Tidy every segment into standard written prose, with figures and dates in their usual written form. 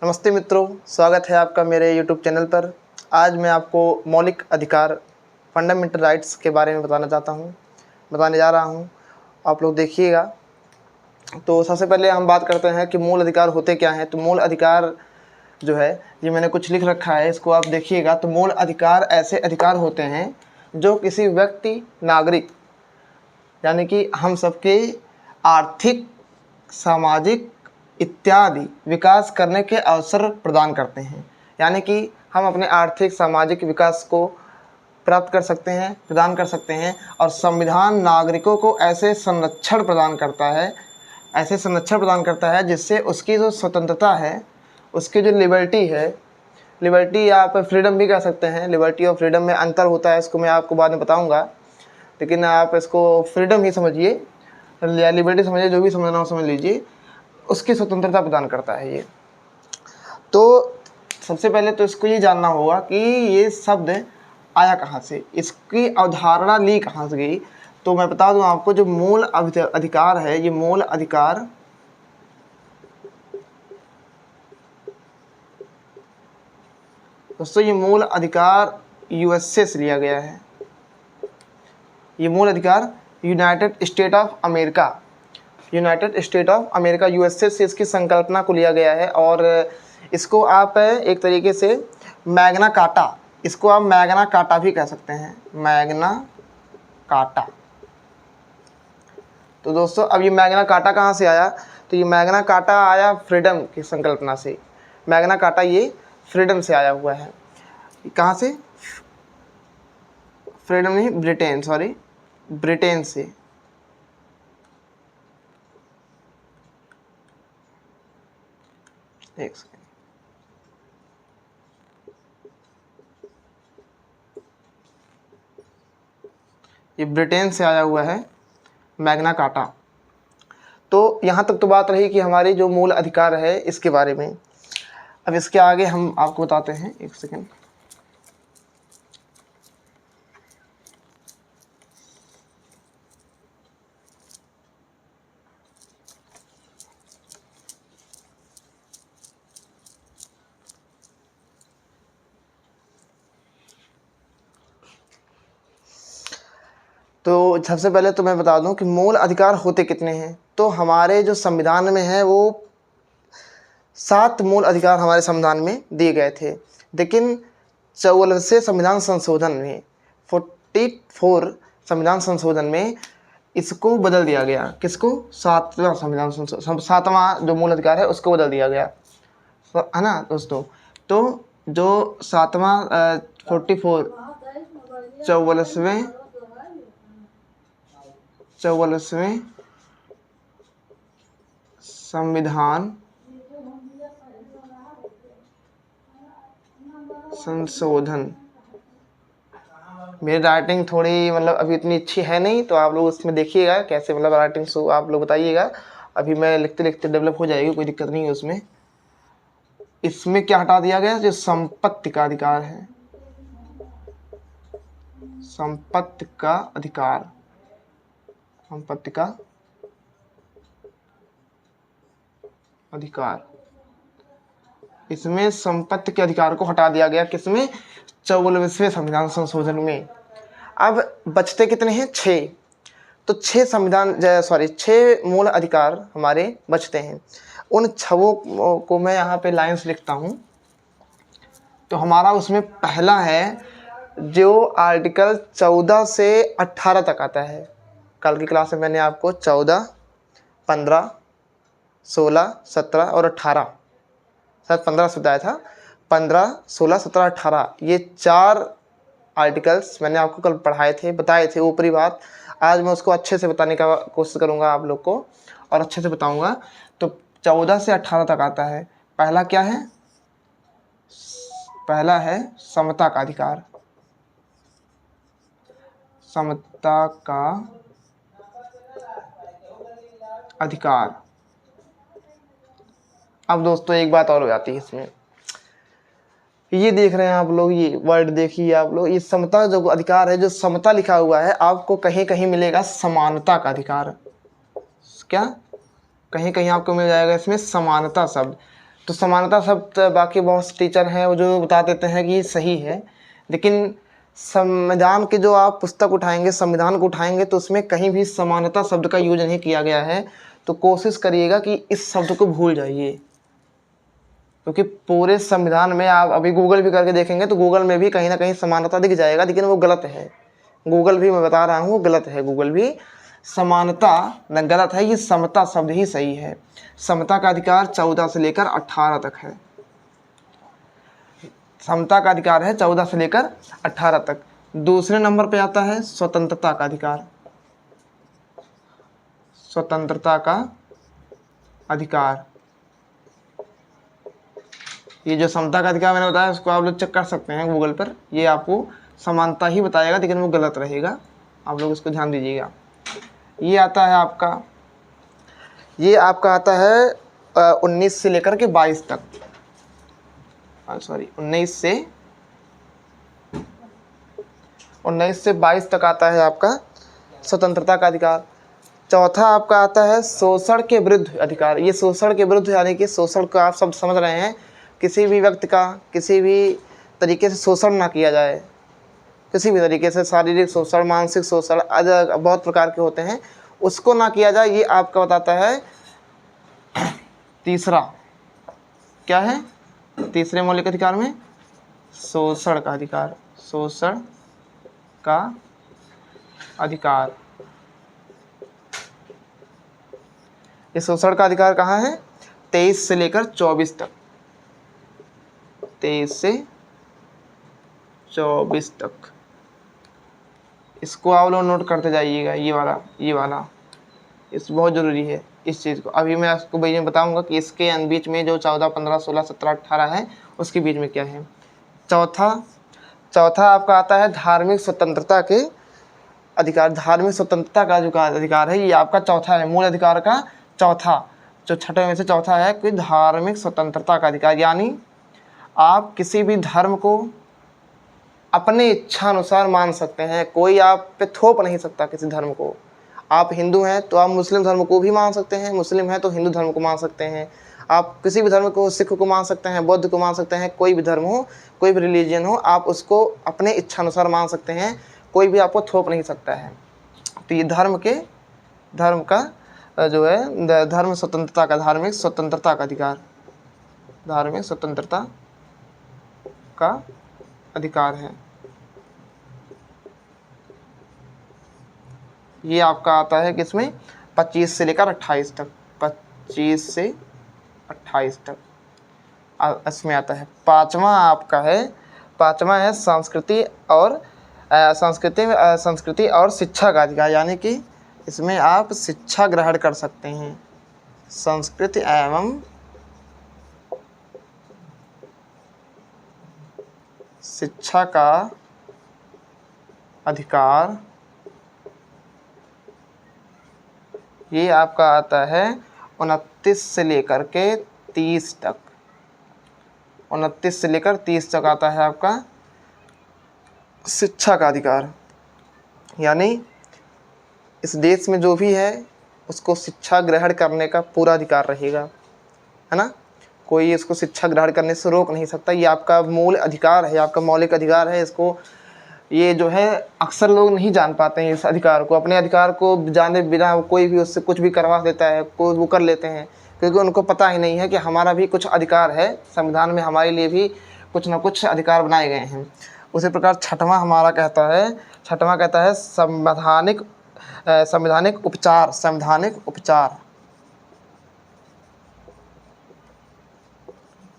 नमस्ते मित्रों, स्वागत है आपका मेरे YouTube चैनल पर। आज मैं आपको मौलिक अधिकार फंडामेंटल राइट्स के बारे में बताने जा रहा हूँ। आप लोग देखिएगा। तो सबसे पहले हम बात करते हैं कि मूल अधिकार होते क्या हैं। तो मूल अधिकार जो है, ये मैंने कुछ लिख रखा है, इसको आप देखिएगा। तो मूल अधिकार ऐसे अधिकार होते हैं जो किसी व्यक्ति, नागरिक यानी कि हम सबके आर्थिक, सामाजिक इत्यादि विकास करने के अवसर प्रदान करते हैं। यानी कि हम अपने आर्थिक, सामाजिक विकास को प्राप्त कर सकते हैं, प्रदान कर सकते हैं। और संविधान नागरिकों को ऐसे संरक्षण प्रदान करता है जिससे उसकी जो स्वतंत्रता है, उसकी जो लिबर्टी है, लिबर्टी या आप फ्रीडम भी कह सकते हैं। लिबर्टी और फ्रीडम में अंतर होता है, इसको मैं आपको बाद में बताऊँगा, लेकिन आप इसको फ्रीडम ही समझिए या लिबर्टी समझिए, जो भी समझना हो समझ लीजिए। उसकी स्वतंत्रता प्रदान करता है ये। तो सबसे पहले तो इसको ये जानना होगा कि ये शब्द आया कहाँ से, इसकी अवधारणा ली कहाँ से गई। तो मैं बता दूं आपको, जो मूल अधिकार है, ये मूल अधिकार दोस्तों, ये मूल अधिकार यूएसए से लिया गया है। ये मूल अधिकार United state of America USA से इसकी संकल्पना को लिया गया है। और इसको आप एक तरीके से मैग्ना कार्टा, इसको आप मैग्ना कार्टा भी कह सकते हैं, मैग्ना कार्टा। तो दोस्तों, अब ये मैग्ना कार्टा कहाँ से आया? तो ये मैग्ना कार्टा आया फ्रीडम की संकल्पना से। मैग्ना कार्टा ये फ्रीडम से आया हुआ है। कहाँ से? फ्रीडम नहीं, ब्रिटेन, सॉरी, ब्रिटेन से। एक सेकेंड, ये ब्रिटेन से आया हुआ है मैग्ना कार्टा। तो यहाँ तक तो बात रही कि हमारी जो मूल अधिकार है इसके बारे में। अब इसके आगे हम आपको बताते हैं। एक सेकेंड, तो सबसे पहले तो मैं बता दूं कि मूल अधिकार होते कितने हैं। तो हमारे जो संविधान में है वो 7 मूल अधिकार हमारे संविधान में दिए गए थे, लेकिन 44वें संविधान संशोधन में, 44 संविधान संशोधन में इसको बदल दिया गया। किसको? 7वां संविधान संशोधन, 7वां जो मूल अधिकार है उसको बदल दिया गया, है ना दोस्तों। तो जो 7वां 44 44वें संविधान संशोधन, मेरी राइटिंग थोड़ी मतलब अभी इतनी अच्छी है नहीं, तो आप लोग उसमें देखिएगा कैसे मतलब राइटिंग सो आप लोग बताइएगा। अभी मैं लिखते लिखते डेवलप हो जाएगी, कोई दिक्कत नहीं है उसमें। इसमें क्या हटा दिया गया? जो संपत्ति का अधिकार है, संपत्ति का अधिकार, संपत्ति का अधिकार, इसमें संपत्ति के अधिकार को हटा दिया गया। किसमें? 44वें संविधान संशोधन में। अब बचते कितने हैं? 6। तो 6 मूल अधिकार हमारे बचते हैं। उन 6 को मैं यहाँ पे लाइंस लिखता हूँ। तो हमारा उसमें पहला है जो आर्टिकल 14 से 18 तक आता है। कल की क्लास में मैंने आपको 14, 15, 16, 17 और 18, शायद 15 से बताया था। 15, 16, 17, 18 ये 4 आर्टिकल्स मैंने आपको कल बताए थे ऊपरी बात। आज मैं उसको अच्छे से बताने का कोशिश करूंगा आप लोग को, और अच्छे से बताऊंगा। तो 14 से 18 तक आता है। पहला क्या है? पहला है समता का अधिकार, समता का अधिकार। अब दोस्तों एक बात और हो जाती है इसमें, ये देख रहे हैं आप लोग, ये वर्ड देखिए आप लोग, ये समता जो अधिकार है, जो समता लिखा हुआ है, आपको कहीं कहीं मिलेगा समानता का अधिकार। क्या? कहीं कहीं आपको मिल जाएगा इसमें समानता शब्द। तो समानता शब्द बाकी बहुत से टीचर हैं वो जो बता देते हैं कि ये सही है, लेकिन संविधान के जो आप पुस्तक उठाएंगे, संविधान को उठाएंगे तो उसमें कहीं भी समानता शब्द का यूज नहीं किया गया है। तो कोशिश करिएगा कि इस शब्द को भूल जाइए, क्योंकि पूरे संविधान में आप अभी गूगल भी करके देखेंगे तो गूगल में भी कहीं ना कहीं समानता दिख जाएगा, लेकिन वो गलत है। गूगल भी मैं बता रहा हूँ गलत है, गूगल भी समानता न गलत है, ये समता शब्द ही सही है। समता का अधिकार 14 से लेकर 18 तक है। समता का अधिकार है 14 से लेकर 18 तक। दूसरे नंबर पे आता है स्वतंत्रता का अधिकार। स्वतंत्रता का अधिकार, ये जो समता का अधिकार मैंने बताया उसको आप लोग चेक कर सकते हैं गूगल पर। ये आपको समानता ही बताएगा, लेकिन वो गलत रहेगा, आप लोग इसको ध्यान दीजिएगा। ये आता है आपका, ये आपका आता है 19 से लेकर के 22 तक, सॉरी 19 से 22 तक आता है आपका स्वतंत्रता का अधिकार। चौथा आपका आता है शोषण के विरुद्ध अधिकार। ये शोषण के विरुद्ध यानी कि शोषण का आप सब समझ रहे हैं, किसी भी व्यक्ति का किसी भी तरीके से शोषण ना किया जाए, किसी भी तरीके से शारीरिक शोषण, मानसिक शोषण, बहुत प्रकार के होते हैं, उसको ना किया जाए। ये आपका बताता है तीसरा, क्या है तीसरे मौलिक अधिकार में, शोषण का अधिकार। शोषण का अधिकार, ये शोषण का अधिकार कहाँ है, 23 से लेकर 24 तक, 23 से 24 तक। इसको आप लोग नोट करते जाइएगा, ये वाला इस बहुत ज़रूरी है इस चीज़ को। अभी मैं आपको बीच में बताऊंगा कि इसके बीच में जो 14, 15, 16, 17, 18 है उसके बीच में क्या है। चौथा आपका आता है धार्मिक स्वतंत्रता के अधिकार। धार्मिक स्वतंत्रता का जो अधिकार है ये आपका चौथा है, मूल अधिकार का चौथा, जो छठे में से चौथा है कि धार्मिक स्वतंत्रता का अधिकार, यानी आप किसी भी धर्म को अपने इच्छा अनुसार मान सकते हैं, कोई आप पे थोप नहीं सकता किसी धर्म को। आप हिंदू हैं तो आप मुस्लिम धर्म को भी मान सकते हैं, मुस्लिम हैं तो हिंदू धर्म को मान सकते हैं, आप किसी भी धर्म को, सिख को मान सकते हैं, बौद्ध को मान सकते हैं, कोई भी धर्म हो, कोई भी रिलीजन हो, आप उसको अपने इच्छा अनुसार मान सकते हैं, कोई भी आपको थोप नहीं सकता है। तो ये धर्म का जो है धर्म स्वतंत्रता का, धार्मिक स्वतंत्रता का अधिकार, धार्मिक स्वतंत्रता का अधिकार है। ये आपका आता है किसमें, 25 से लेकर 28 तक, 25 से 28 तक इसमें आता है। पांचवा है संस्कृति और शिक्षा का अधिकार, यानी कि इसमें आप शिक्षा ग्रहण कर सकते हैं। संस्कृति एवं शिक्षा का अधिकार, ये आपका आता है 29 से लेकर के 30 तक, 29 से लेकर 30 तक आता है आपका शिक्षा का अधिकार। यानी इस देश में जो भी है उसको शिक्षा ग्रहण करने का पूरा अधिकार रहेगा, है ना, कोई इसको शिक्षा ग्रहण करने से रोक नहीं सकता। ये आपका मूल अधिकार है, आपका मौलिक अधिकार है। इसको ये जो है अक्सर लोग नहीं जान पाते हैं इस अधिकार को, अपने अधिकार को जाने बिना कोई भी उससे कुछ भी करवा देता है, कोई वो कर लेते हैं, क्योंकि उनको पता ही नहीं है कि हमारा भी कुछ अधिकार है, संविधान में हमारे लिए भी कुछ ना कुछ अधिकार बनाए गए हैं। उसी प्रकार छठवां कहता है संवैधानिक उपचार।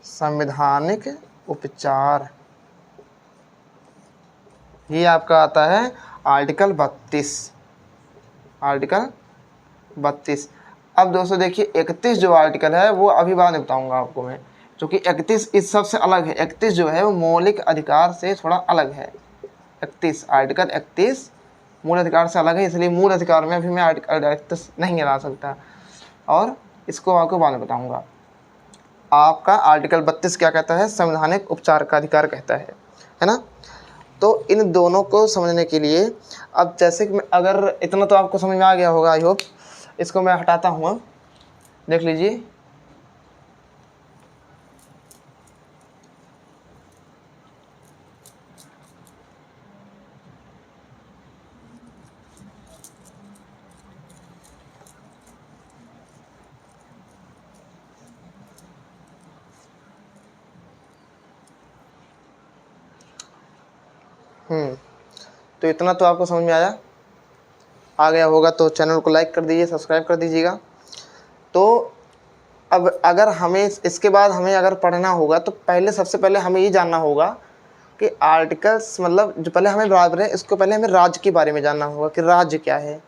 संवैधानिक उपचार, ये आपका आता है आर्टिकल 32। अब दोस्तों देखिए 31 जो आर्टिकल है वो अभी बाद में बताऊंगा आपको मैं, क्योंकि 31 इस सबसे अलग है। 31 जो है वो मौलिक अधिकार से थोड़ा अलग है। आर्टिकल 31 मूल अधिकार से अलग है, इसलिए मूल अधिकार में अभी मैं आर्टिकल 31 नहीं ला सकता, और इसको आपको बाद में बताऊंगा। आपका आर्टिकल 32 क्या कहता है, संवैधानिक उपचार का अधिकार कहता है ना। तो इन दोनों को समझने के लिए अब जैसे कि अगर इतना तो आपको समझ में आ गया होगा, आई होप। इसको मैं हटाता हूँ, अब देख लीजिए। तो इतना तो आपको समझ में आ गया होगा, तो चैनल को लाइक कर दीजिए, सब्सक्राइब कर दीजिएगा। तो अब अगर हमें इसके बाद हमें अगर पढ़ना होगा तो पहले सबसे पहले हमें ये जानना होगा कि आर्टिकल्स मतलब जो पहले हमें बराबर है, इसको पहले हमें राज्य के बारे में जानना होगा कि राज्य क्या है।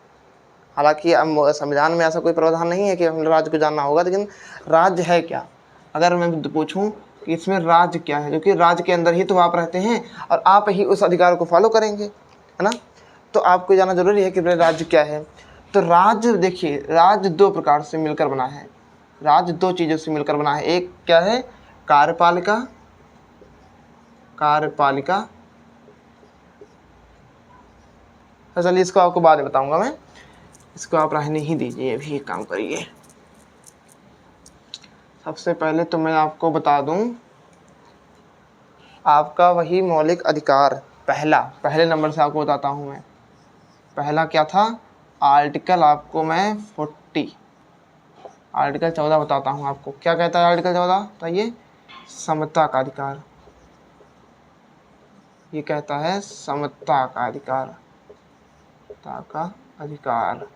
हालांकि संविधान में ऐसा कोई प्रावधान नहीं है कि हमें राज्य को जानना होगा, लेकिन राज्य है क्या। अगर मैं पूछूं कि इसमें राज्य क्या है, जो कि राज्य के अंदर ही तो आप रहते हैं और आप ही उस अधिकार को फॉलो करेंगे, है ना। तो आपको जानना जरूरी है कि राज्य क्या है। तो राज्य देखिए, राज्य दो प्रकार से मिलकर बना है, राज्य दो चीज़ों से मिलकर बना है। एक क्या है, कार्यपालिका, कार्यपालिका। चलिए इसको आपको बाद में बताऊंगा मैं, इसको आप रहने ही दीजिए, अभी एक काम करिए। सबसे पहले तो मैं आपको बता दूं, आपका वही मौलिक अधिकार पहले नंबर से आपको बताता हूं मैं। पहला क्या था, आर्टिकल आपको मैं 40 आर्टिकल 14 बताता हूं आपको। क्या कहता है आर्टिकल 14 बताइए, समता का अधिकार। ये कहता है समता का अधिकार, समता का अधिकार।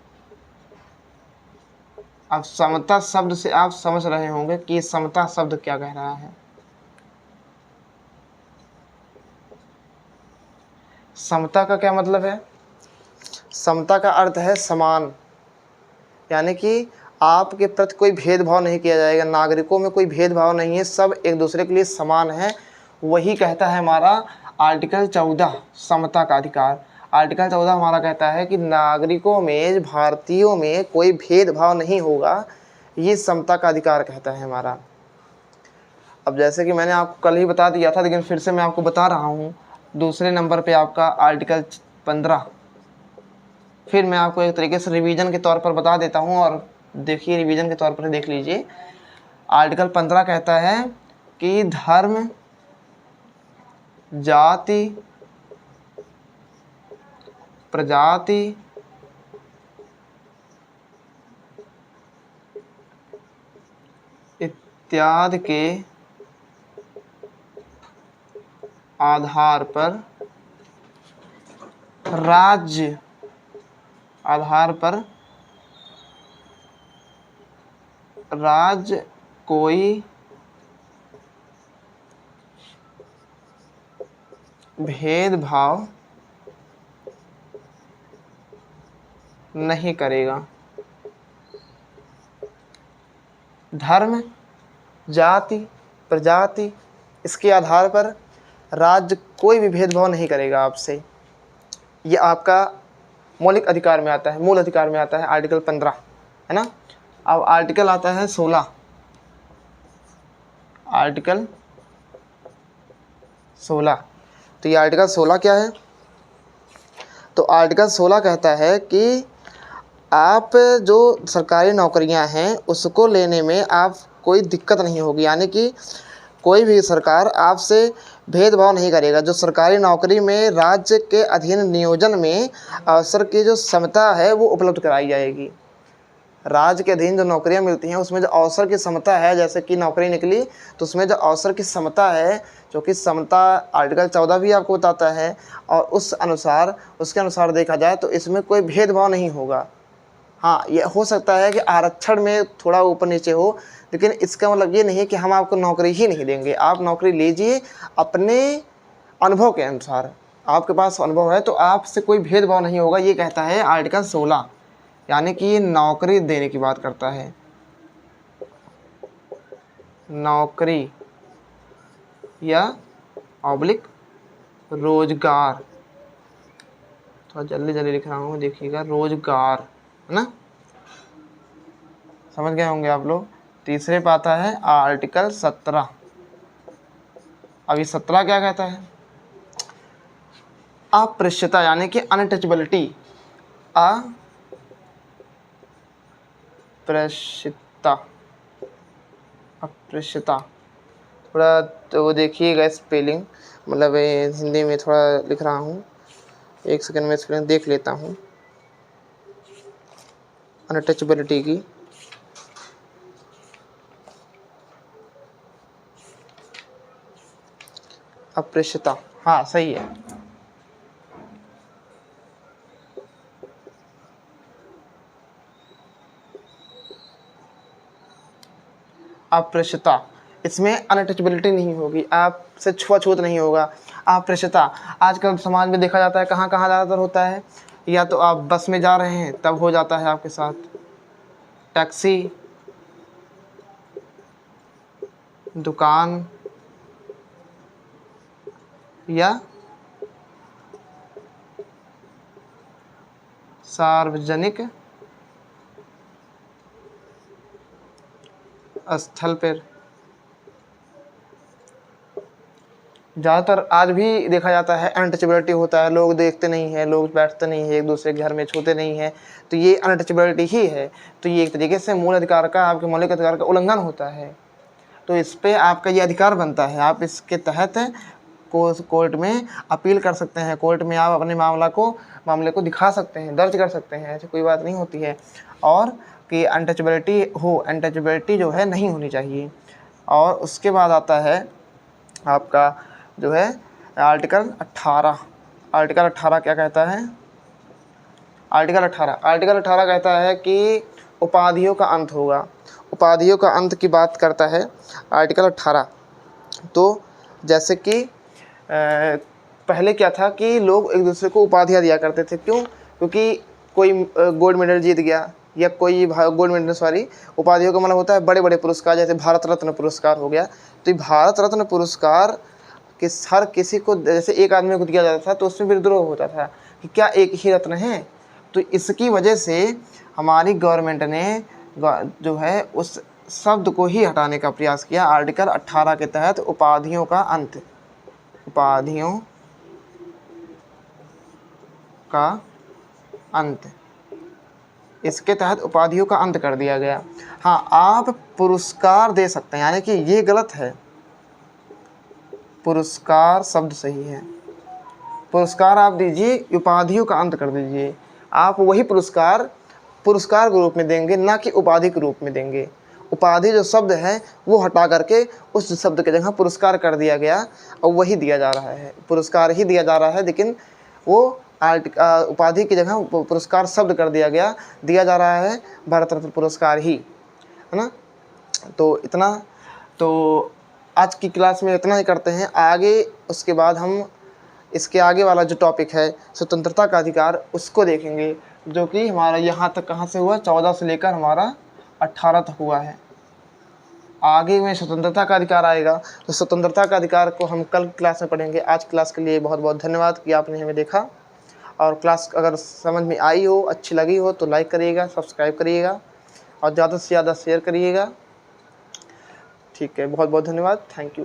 अब समता शब्द से आप समझ रहे होंगे कि समता शब्द क्या कह रहा है। समता का क्या मतलब है, समता का अर्थ है समान, यानी कि आपके प्रति कोई भेदभाव नहीं किया जाएगा, नागरिकों में कोई भेदभाव नहीं है, सब एक दूसरे के लिए समान है। वही कहता है हमारा आर्टिकल 14 समता का अधिकार। आर्टिकल 14 हमारा कहता है कि नागरिकों में, भारतीयों में कोई भेदभाव नहीं होगा, ये समता का अधिकार कहता है हमारा। अब जैसे कि मैंने आपको कल ही बता दिया था, लेकिन फिर से मैं आपको बता रहा हूँ। दूसरे नंबर पे आपका आर्टिकल 15, फिर मैं आपको एक तरीके से रिवीजन के तौर पर बता देता हूँ, और देखिए रिवीजन के तौर पर देख लीजिए। आर्टिकल 15 कहता है कि धर्म, जाति, प्रजाति, इत्यादि के आधार पर राज्य कोई भेदभाव नहीं करेगा। धर्म, जाति, प्रजाति, इसके आधार पर राज्य कोई भी भेदभाव नहीं करेगा आपसे। ये आपका मौलिक अधिकार में आता है, मूल अधिकार में आता है आर्टिकल 15, है ना। अब आर्टिकल आता है 16, आर्टिकल 16। तो ये आर्टिकल 16 क्या है, तो आर्टिकल 16 कहता है कि आप जो सरकारी नौकरियां हैं उसको लेने में आप कोई दिक्कत नहीं होगी, यानी कि कोई भी सरकार आपसे भेदभाव नहीं करेगा। जो सरकारी नौकरी में राज्य के अधीन नियोजन में अवसर की जो समता है वो उपलब्ध कराई जाएगी। राज्य के अधीन जो नौकरियां मिलती हैं उसमें जो अवसर की समता है, जैसे कि नौकरी निकली तो उसमें जो अवसर की समता है, जो कि समता आर्टिकल 14 भी आपको बताता है, और उसके अनुसार देखा जाए तो इसमें कोई भेदभाव नहीं होगा। हाँ, ये हो सकता है कि आरक्षण में थोड़ा ऊपर नीचे हो, लेकिन इसका मतलब ये नहीं है कि हम आपको नौकरी ही नहीं देंगे। आप नौकरी लीजिए अपने अनुभव के अनुसार, आपके पास अनुभव है तो आपसे कोई भेदभाव नहीं होगा, ये कहता है आर्टिकल 16। यानी कि ये नौकरी देने की बात करता है, नौकरी या ऑब्लिक रोजगार। थोड़ा जल्दी जल्दी लिख रहा हूँ, देखिएगा, रोजगार, है ना, समझ गए होंगे आप लोग। तीसरे पे आता है आर्टिकल 17। अब ये 17 क्या कहता है, अप्रश्यता, यानी कि अनटचेबिलिटी, अप्रश्यता। थोड़ा तो देखिएगा स्पेलिंग, मतलब हिंदी में थोड़ा लिख रहा हूँ, एक सेकंड में स्पेलिंग देख लेता हूँ अनटचेबिलिटी की। अप्रश्यता, हाँ सही है। अप्रेषिता, इसमें अनटचेबिलिटी नहीं होगी, आपसे छुआछूत नहीं होगा। अप्रेषिता आजकल समाज में देखा जाता है, कहाँ कहाँ ज़्यादातर होता है, या तो आप बस में जा रहे हैं तब हो जाता है आपके साथ, टैक्सी, दुकान या सार्वजनिक स्थल पर। ज़्यादातर आज भी देखा जाता है अनटचेबिलिटी होता है, लोग देखते नहीं हैं, लोग बैठते नहीं हैं, एक दूसरे के घर में छूते नहीं हैं, तो ये अनटचेबिलिटी ही है। तो ये एक तरीके से मूल अधिकार का, आपके मौलिक अधिकार का उल्लंघन होता है। तो इस पर आपका ये अधिकार बनता है, आप इसके तहत कोर्ट में अपील कर सकते हैं, कोर्ट में आप अपने मामले को दिखा सकते हैं, दर्ज कर सकते हैं, ऐसी कोई बात नहीं होती है। और कि अनटचेबिलिटी जो है नहीं होनी चाहिए। और उसके बाद आता है आपका जो है आर्टिकल 18 क्या कहता है? आर्टिकल 18 कहता है कि उपाधियों का अंत होगा। उपाधियों का अंत की बात करता है आर्टिकल 18। तो जैसे कि पहले क्या था कि लोग एक दूसरे को उपाधियाँ दिया करते थे, क्यों? क्योंकि कोई गोल्ड मेडल जीत गया या कोई उपाधियों का मतलब होता है बड़े बड़े पुरस्कार, जैसे भारत रत्न पुरस्कार हो गया। तो ये भारत रत्न पुरस्कार हर किसी को, जैसे एक आदमी को दिया जाता था तो उसमें विद्रोह होता था कि क्या एक ही रत्न है। तो इसकी वजह से हमारी गवर्नमेंट ने जो है उस शब्द को ही हटाने का प्रयास किया। आर्टिकल 18 के तहत उपाधियों का अंत, इसके तहत उपाधियों का अंत कर दिया गया। हाँ, आप पुरस्कार दे सकते हैं, यानी कि ये गलत है, पुरस्कार शब्द सही है। पुरस्कार आप दीजिए, उपाधियों का अंत कर दीजिए। आप वही पुरस्कार के रूप में देंगे, ना कि उपाधि के रूप में देंगे। उपाधि जो शब्द है वो हटा करके उस शब्द की जगह पुरस्कार कर दिया गया और वही दिया जा रहा है, पुरस्कार ही दिया जा रहा है, लेकिन वो उपाधि की जगह पुरस्कार शब्द कर दिया जा रहा है, भारत रत्न पुरस्कार ही, है ना। तो इतना, तो आज की क्लास में इतना ही करते हैं। आगे उसके बाद हम इसके आगे वाला जो टॉपिक है स्वतंत्रता का अधिकार, उसको देखेंगे, जो कि हमारा यहाँ तक कहाँ से हुआ, 14 से लेकर हमारा 18 तक हुआ है। आगे में स्वतंत्रता का अधिकार आएगा, तो स्वतंत्रता का अधिकार को हम कल क्लास में पढ़ेंगे। आज क्लास के लिए बहुत बहुत धन्यवाद कि आपने हमें देखा। और क्लास अगर समझ में आई हो, अच्छी लगी हो तो लाइक करिएगा, सब्सक्राइब करिएगा और ज़्यादा से ज़्यादा शेयर करिएगा। ठीक है, बहुत बहुत धन्यवाद, थैंक यू।